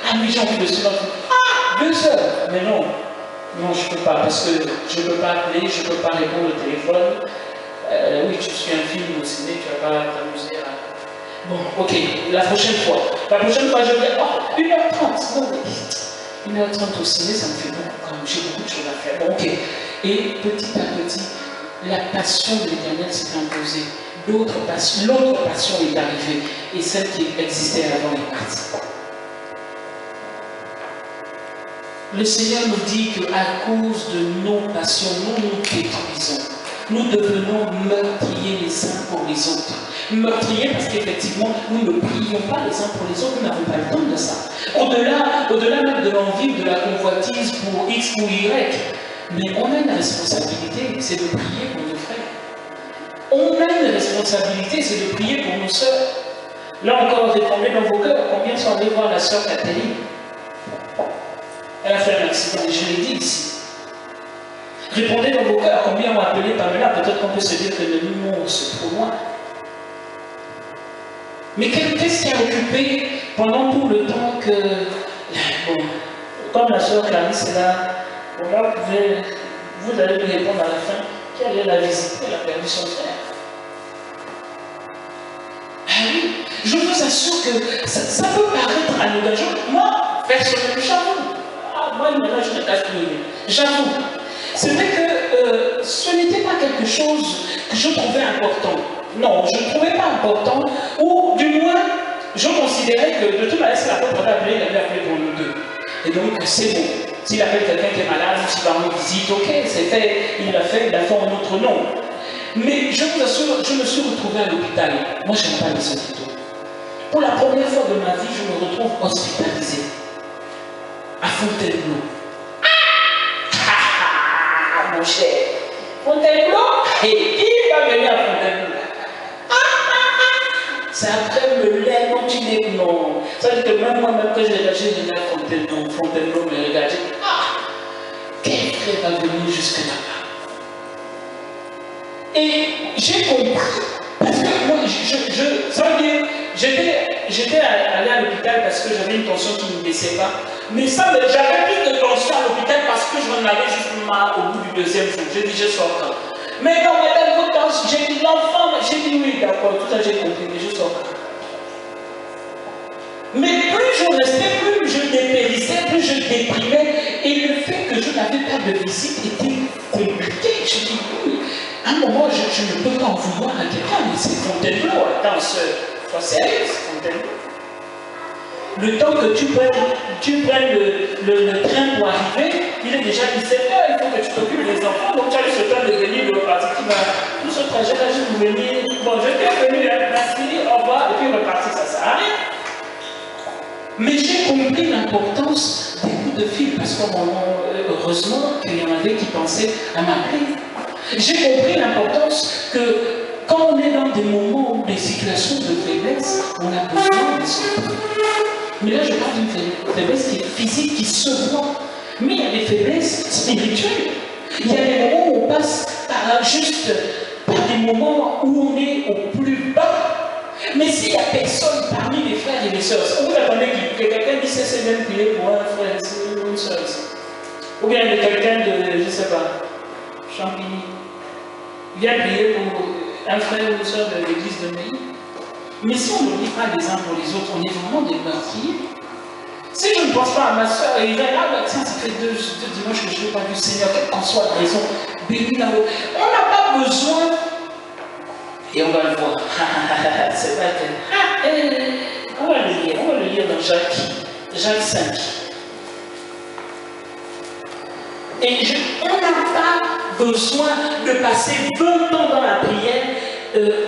Ah oui, j'ai envie de se faire. Ah, 2 heures. Mais non, non, je ne peux pas, parce que je ne peux pas appeler, je ne peux pas répondre au téléphone. Oui, tu suis un film au ciné, tu ne vas pas t'amuser à... Bon, ok, la prochaine fois. La prochaine fois, je vais dire, oh, 1h30. Non, mais 1h30 au ciné, ça me fait beaucoup, quand même, j'ai beaucoup de choses à faire. Bon, ok. Et petit à petit, la passion de l'Éternel s'est imposée. L'autre passion est arrivée. Et celle qui existait avant est partie. Le Seigneur nous dit qu'à cause de nos passions, nous nous détruisons. Nous devenons meurtriers les uns pour les autres. Meurtriers parce qu'effectivement, nous ne prions pas les uns pour les autres, nous n'avons pas le temps de ça. Au-delà même de l'envie, de la convoitise pour X ou Y, mais on a une responsabilité, c'est de prier pour nos frères. On a une responsabilité, c'est de prier pour nos sœurs. Là encore, répondez dans vos cœurs, combien sont allés voir la sœur Catherine? Elle a fait un accident, et je l'ai dit ici. Répondez dans vos cœurs, combien ont appelé Pamela? Peut-être qu'on peut se dire que le nom c'est trop loin. Mais qu'est-ce qui a occupé pendant tout le temps que... Bon, comme la sœur Clarisse est là, bon, là, vous allez lui répondre à la fin, qui allait la visiter, elle a perdu son frère. Ah oui, je vous assure que ça peut paraître anodin. Moi, personnellement, j'avoue. Ah, moi, maintenant, je ne casse plus. J'avoue. C'est vrai que ce n'était pas quelque chose que je trouvais important. Non, je ne trouvais pas important, ou du moins, je considérais que de toute manière, si l'apôtre avait appelé, il avait appelé pour nous deux. Et donc, c'est bon. S'il appelle quelqu'un qui est malade, s'il va rendre visite, ok, c'est fait, il l'a fait en notre nom. Mais je vous assure, je me suis retrouvé à l'hôpital. Moi, je n'aime pas les hôpitaux. Pour la première fois de ma vie, je me retrouve hospitalisé à Fontainebleau. Mon cher, Fontainebleau, et qui va venir à Fontainebleau? C'est après le lait, non, tu n'es non. Ça veut dire que même moi-même, quand j'ai venu à Fontainebleau, me regarder, quel frère va venir jusque là-bas? Et j'ai compris, parce que moi, ça veut dire, j'étais allé à l'hôpital parce que j'avais une tension qui ne me baissait pas. Mais ça, j'avais plus de tension à l'hôpital parce que je m'en avais juste marre au bout du deuxième jour. J'ai dit, je sors quand. Mais quand madame vous tension, j'ai dit, l'enfant, j'ai dit oui, d'accord, tout ça j'ai compris, mais je sors quand. Mais plus je restais, plus je dépérissais, plus je déprimais. Et le fait que je n'avais pas de visite était compliqué. Je dis, oui, à un moment, je ne peux pas en vouloir à quelqu'un, mais c'est Fontainebleau. Attends, sois sérieux, c'est Fontainebleau. Le temps que tu prennes le train pour arriver, il est déjà 17h, il faut que tu t'occupes des enfants, donc tu as eu ce temps de venir, de repartir. Tout ce trajet-là, je vais venir. Bon, je vais venir, merci, au revoir, et puis repartir, ça ne sert à rien. Mais j'ai compris l'importance des coups de fil, parce que heureusement qu'il y en avait qui pensaient à m'appeler. J'ai compris l'importance que quand on est dans des moments, des situations de faiblesse, on a besoin de se. Mais là, je parle d'une faiblesse qui est physique, qui se voit. Mais il y a des faiblesses spirituelles. Il y a des moments où on passe par des moments où on est au plus bas. Mais s'il n'y a personne parmi les frères et les sœurs, vous attendez que quelqu'un dise c'est bien prier pour un frère ou une sœur. Ou bien quelqu'un de, je ne sais pas, Champigny. Viens prier pour un frère ou une sœur de l'église de Neuilly. Mais si on ne prie pas les uns pour les autres, on est vraiment des meurtriers. Si je ne pense pas à ma soeur, et il va là, tiens, ça fait deux dimanches que je n'ai pas vu le Seigneur, quelle qu'en soit la raison, béni là-haut. On n'a pas besoin, et on va le voir. C'est pas que. On va le lire dans Jacques 5. Et on n'a pas besoin de passer 20 ans dans la prière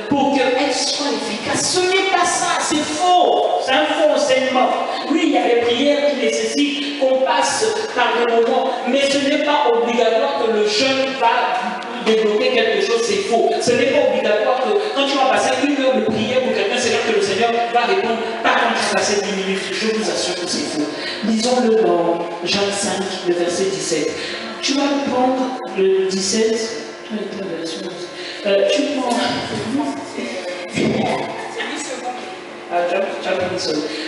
pour qu'elle soit efficace. Ce n'est pas ça, c'est faux. C'est un faux enseignement. Oui, il y a des prières qui nécessitent qu'on passe par des moments, mais ce n'est pas obligatoire que le jeûne va développer quelque chose, c'est faux. Ce n'est pas obligatoire que quand tu vas passer 1 heure de prière pour quelqu'un, c'est là que le Seigneur va répondre, pas quand tu vas passer 10 minutes. Je vous assure que c'est faux. Lisons-le dans Jacques 5, le verset 17. Tu vas prendre le 17. Tu prends.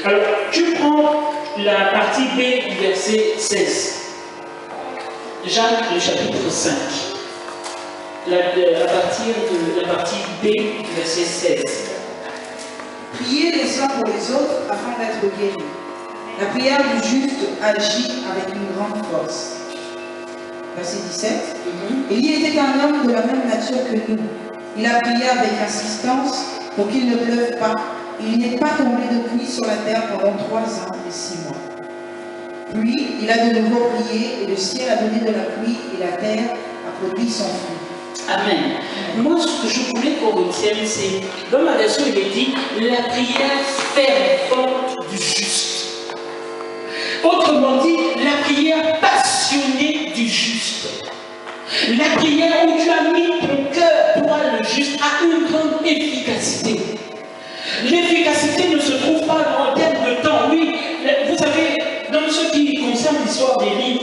Alors, tu prends la partie B du verset 16. Jacques, le chapitre 5. À partir de la partie B du verset 16. Priez les uns pour les autres afin d'être guéris. La prière du juste agit avec une grande force. Verset 17. Élie était un homme de la même nature que nous. Il a prié avec insistance pour qu'il ne pleuve pas. Il n'est pas tombé de pluie sur la terre pendant 3 ans et 6 mois. Puis, il a de nouveau prié et le ciel a donné de la pluie et la terre a produit son fruit. Amen. Moi, ce que je voulais qu'on retienne, c'est, dans ma version, il est dit, la prière fervente du juste. Autrement dit, la prière passionnée du juste. La prière où tu as mis ton cœur, toi le juste, a une grande efficacité. L'efficacité ne se trouve pas en termes de temps. Oui, vous savez, dans ce qui concerne l'histoire d'Élie,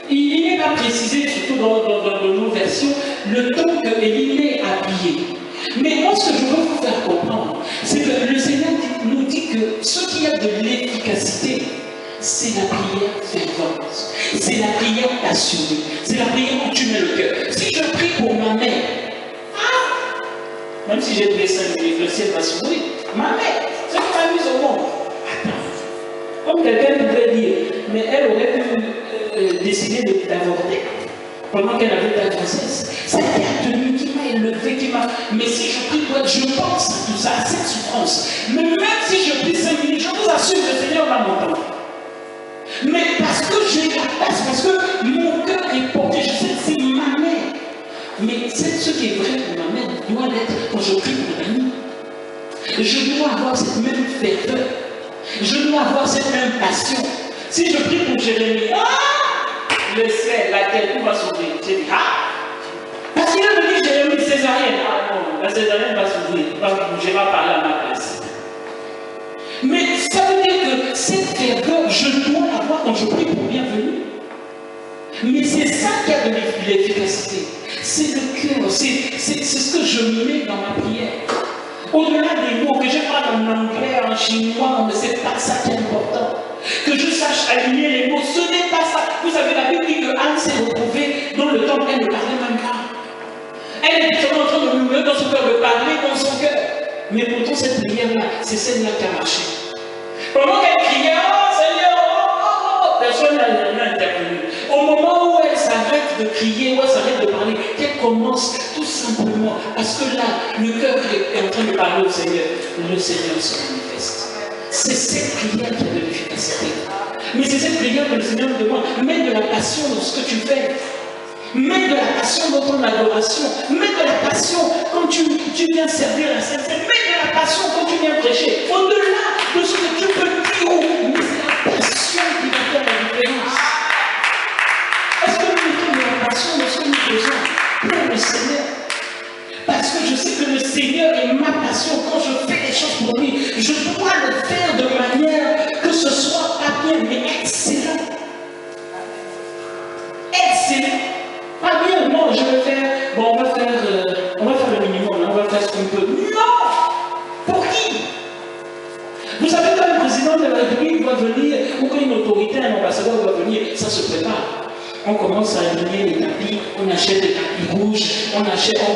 il n'est pas précisé, surtout dans nos versions, le temps que Élie a prié. Mais moi, ce que je veux vous faire comprendre, c'est que le Seigneur nous dit que ce qui a de l'efficacité, c'est la prière fervente, c'est la prière passionnée, c'est la prière où tu mets le cœur. Si je prie pour ma mère, même si j'ai prié 5 minutes, le ciel va s'ouvrir. Ma mère, c'est qui m'a mise au monde. Attends, comme quelqu'un pourrait dire, mais elle aurait pu décider d'avorter pendant qu'elle avait la grossesse. C'est la tenue qui m'a élevé, qui m'a. Mais si je prie pour elle, je pense à tout ça, à cette souffrance. Mais même si je prie 5 minutes, je vous assure que le Seigneur va m'entendre. Mais parce que j'ai la place, parce que mon cœur est porté, je sais que c'est ma mère. Mais ce qui est vrai pour ma mère doit l'être quand je prie pour l'ami. je dois avoir cette même ferveur. Je dois avoir cette même passion. Si je prie pour Jérémie, le ciel, la terre, tout va s'ouvrir. J'ai dit, parce qu'il a venu Jérémie césarienne. Non, la césarienne va s'ouvrir. Je vais parler à ma place. Mais ça veut dire que cette ferveur, je dois l'avoir quand je prie pour bienvenue. Mais c'est ça qui a de l'efficacité. C'est le cœur, c'est ce que je mets dans ma prière. Au-delà des mots, que je parle en anglais, en chinois, mais c'est pas ça qui est important. Que je sache aligner les mots, ce n'est pas ça. Vous savez, la Bible dit que Anne s'est retrouvée dans le temple, elle ne parlait même pas. Elle était seulement en train de murmurer dans son cœur, de parler dans son cœur. Mais pourtant, cette prière-là, c'est celle-là qui a marché. Pendant qu'elle criait, oh Seigneur, personne n'a intervenu. Au moment où elle s'arrête de crier, où elle s'arrête de parler, qu'elle commence tout simplement, parce que là, le cœur est en train de parler au Seigneur, le Seigneur se manifeste. C'est cette prière qui a de l'efficacité. Mais c'est cette prière que le Seigneur me demande. Mets de la passion dans ce que tu fais. Mets de la passion dans ton adoration. Mets de la passion quand tu viens servir la Sainte Seine. Mets de la passion quand tu viens prêcher. Au-delà de ce que tu peux dire, mais c'est la passion qui va faire la différence. Est-ce que nous mettons de la passion dans ce que nous faisons pour le Seigneur? Parce que je sais que le Seigneur est ma passion. Quand je fais les choses pour lui, je dois le faire de manière que ce soit pas bien, mais excellent. Excellent. Pas bien, non, je vais faire, bon, on va faire le minimum, on va faire ce qu'on peut. Non! Pour qui? Vous savez, quand un président de la République va venir, ou quand une autorité, un ambassadeur va venir, ça se prépare. On commence à aligner les tapis, on achète des tapis rouges, on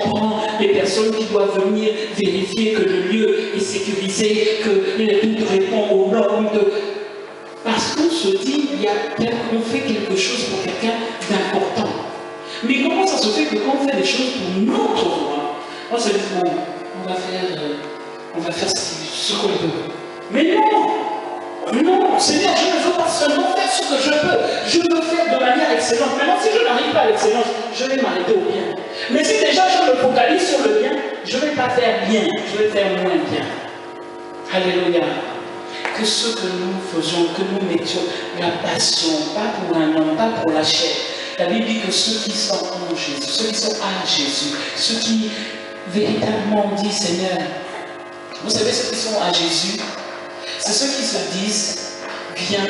prend des personnes qui doivent venir vérifier que le lieu est sécurisé, que tout répond aux normes. Parce qu'on se dit, on fait quelque chose pour quelqu'un d'important. Mais comment ça se fait que quand on fait des choses pour notre roi, on se dit, bon, on va faire ce qu'on veut. Mais non, Seigneur, je ne veux pas seulement faire ce que je peux. Je veux faire de manière excellente. Maintenant, si je n'arrive pas à l'excellence, je vais m'arrêter au bien. Mais si déjà je me focalise sur le bien, je ne vais pas faire bien, je vais faire moins bien. Alléluia. Que ce que nous faisons, que nous mettions la passion, pas pour un homme, pas pour la chair. La Bible dit que ceux qui sont en Jésus, ceux qui sont à Jésus, ceux qui véritablement disent, Seigneur, vous savez, ceux qui sont à Jésus, c'est ceux qui se disent, viens,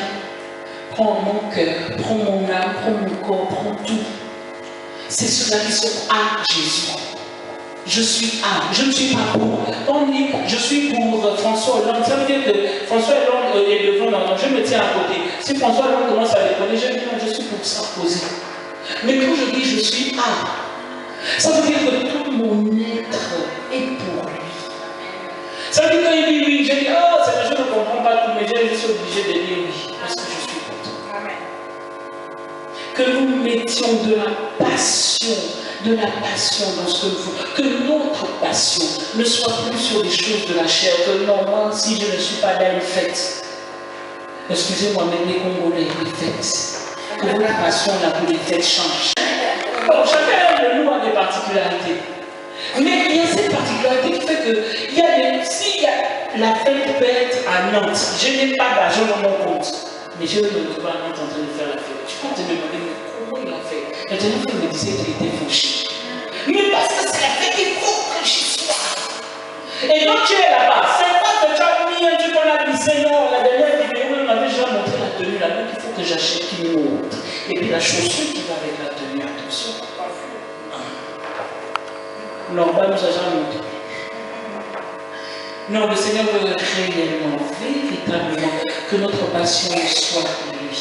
prends mon cœur, prends mon âme, prends mon corps, prends tout. C'est ceux-là qui sont à Jésus. Je suis à, je ne suis pas pour. On dit, je suis pour François Hollande. Ça veut dire que François Hollande est devant, je me tiens à côté. Si François Hollande commence à déconner, je dis, non, je suis pour Sarkozy. Mais quand je dis je suis à, ça veut dire que tout mon être est pour lui. Ça veut dire qu'il dit oui, j'ai dit, oh, je ne comprends pas tout, mais je suis obligé de dire oui, parce que je suis pour toi. Amen. Que nous mettions de la passion dans ce que nous faisons. Que notre passion ne soit plus sur des choses de la chair. Que non, moi, si je ne suis pas là, une fête. Excusez-moi, mais les Congolais, les fêtes. Que votre passion là pour les fêtes change. Bon, chacun de nous a des particularités. Mais il y a cette particularité qui fait que s'il y a la fête peut être à Nantes, je n'ai pas d'argent dans mon compte. Mais je me retrouve à Nantes en train de faire la fête. Tu peux te demander, mais comment il a fait? La dernière fois, il me disait qu'il était fauché. Mais parce que c'est la fête, il faut que j'y sois. Et donc tu es là-bas. C'est pas que tu as mis un truc qu'on a glissé. Non, la dernière vidéo, on m'avait déjà montré la tenue là. Donc il faut que j'achète une autre. Et puis la chaussure qui va avec la tenue, attention. Non, pas nous a jamais montré. Non, le Seigneur veut réellement, véritablement, que notre passion soit lui.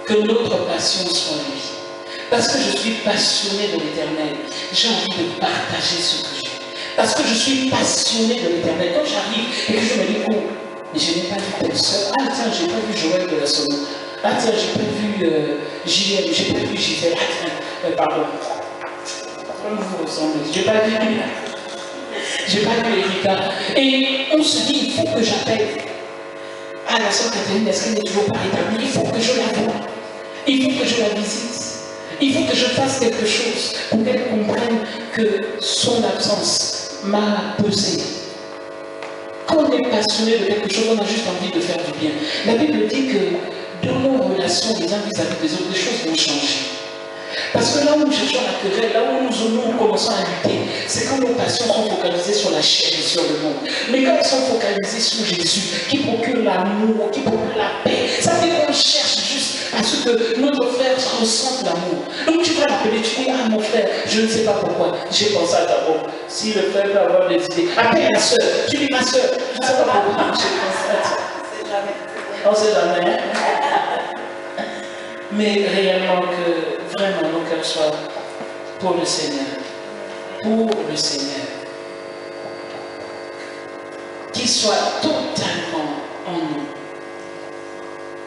Que notre passion soit lui. Parce que je suis passionné de l'Éternel, j'ai envie de partager ce que j'ai. Parce que je suis passionné de l'Éternel. Quand j'arrive et que je me dis, oh, mais je n'ai pas vu telle soeur. Ah tiens, j'ai pas vu Joël de la Somme. Ah tiens, j'ai pas vu JM, j'ai pas vu Gisèle. Ah tiens, pardon. Comment vous ressemblez? J'ai pas vu Erika. Et on se dit, il faut que j'appelle. Ah, la soeur Catherine, est-ce qu'elle n'est toujours pas établie? Il faut que je la voie. Il faut que je la visite. Il faut que je fasse quelque chose pour qu'elle comprenne que son absence m'a pesé. Quand on est passionné de quelque chose, on a juste envie de faire du bien. La Bible dit que dans nos relations les uns vis-à-vis des autres, les choses vont changer. Parce que là où nous cherchons la querelle, là où nous commençons à lutter, c'est quand nos passions sont focalisées sur la chair et sur le monde. Mais quand elles sont focalisées sur Jésus, qui procure l'amour, qui procure la paix, ça fait qu'on cherche juste à ce que notre frère ressente l'amour. Donc tu vas l'appeler, tu dis, ah mon frère, je ne sais pas pourquoi, j'ai pensé à ta bombe. Si le frère peut avoir des idées, appelle la soeur, tu dis ma soeur, je ne sais pas pourquoi, j'ai pensé à toi. On ne sait jamais. Mais réellement que vraiment nos cœurs soient pour le Seigneur. Pour le Seigneur. Qu'il soit totalement en nous.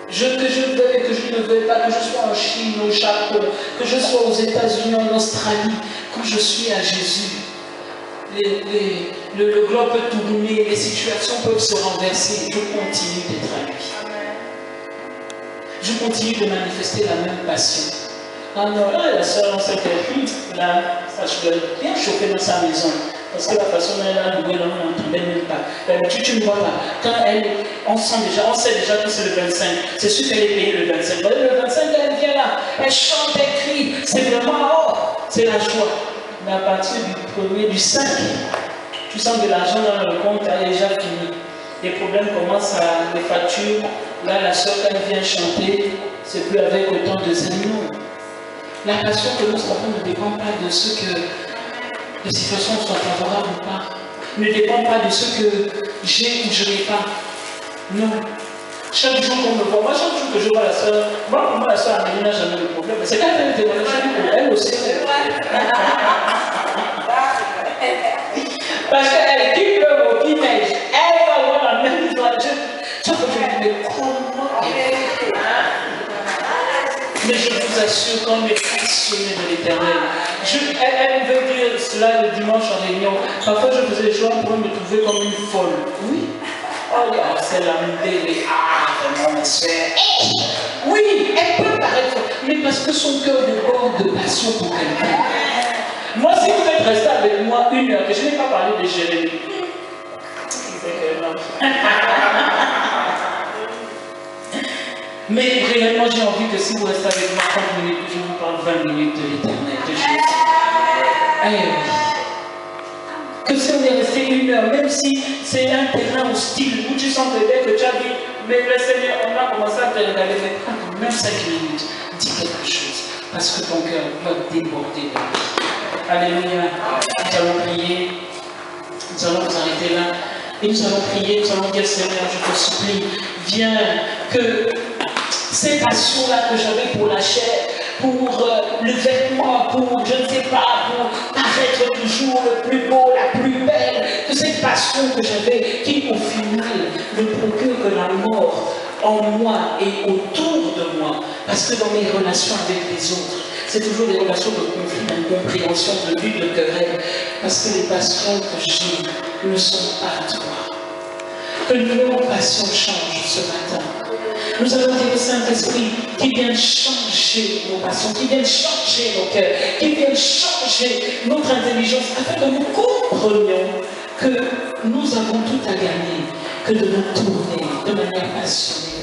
Que je veuille et que je ne veuille pas, que je sois en Chine, au Japon, que je sois aux États-Unis, en Australie, quand je suis à Jésus, le globe peut tourner, les situations peuvent se renverser, je continue d'être à lui. Je continue de manifester la même passion. Ah non, là, la soeur, on s'est fait, là, ça je dois bien chauffer dans sa maison. Parce que la façon dont elle a loué, là, on n'entendait même pas. D'habitude, tu ne vois pas. Quand on sait déjà que c'est le 25. C'est sûr qu'elle est payée le 25. Le 25, elle vient là, elle chante, elle crie. C'est vraiment, oh, c'est la joie. Mais à partir du 1er, du 5, tu sens que l'argent dans le compte a déjà fini. Les problèmes commencent à les factures. Là, la soeur, quand elle vient chanter, c'est plus avec autant de zèle. La passion que nous avons ne dépend pas de ce que les situations soient favorables ou pas. Ne dépend pas de ce que j'ai ou je n'ai pas. Non. Chaque jour qu'on me voit, moi, chaque jour que je vois la soeur, moi, pour moi, la soeur Amélie n'a jamais eu de problème. C'est quand elle fait des témoignages, elle aussi. Parce qu'elle dit que qui neige, elle va avoir la même joie. Tu vois, je me dis, mais comment elle fait? Mais je vous assure qu'on est passionné de l'Éternel. Elle veut dire cela le dimanche en réunion. Parfois, je faisais les choses pour me trouver comme une folle. Oui. Oh, c'est la modèle. Ah, vraiment, ma soeur. Oui, elle peut paraître folle. Mais parce que son cœur déborde de passion pour quelqu'un. Moi, si vous êtes resté avec moi 1 heure, que je n'ai pas parlé de Jérémie. Mais réellement, j'ai envie que si vous restez avec moi 30 minutes, je vous parle 20 minutes de l'Éternel, de Jésus. Eh oui. Que si on est resté 1 heure, même si c'est un terrain hostile, où tu sens peut-être que tu as dit, mais le Seigneur, on a commencé à te regarder, mais prends même 5 minutes, dis quelque chose, parce que ton cœur va déborder de vie. Alléluia. Nous allons prier, nous allons nous arrêter là, et nous allons prier, nous allons dire, Seigneur, je te supplie, viens, que ces passions-là que j'avais pour la chair, pour le vêtement, pour, je ne sais pas, pour paraître toujours le plus beau, la plus belle, que cette passion que j'avais, qui au final ne procure que la mort en moi et autour de moi, parce que dans mes relations avec les autres, c'est toujours des relations de conflit, d'incompréhension, de lutte, de querelle, parce que les passions que j'ai ne sont pas toi. Que nos passions changent ce matin. Nous allons dire au Saint-Esprit qui vient changer nos passions, qui vient changer nos cœurs, qui vient changer notre intelligence, afin que nous comprenions que nous avons tout à gagner, que de nous tourner de manière passionnée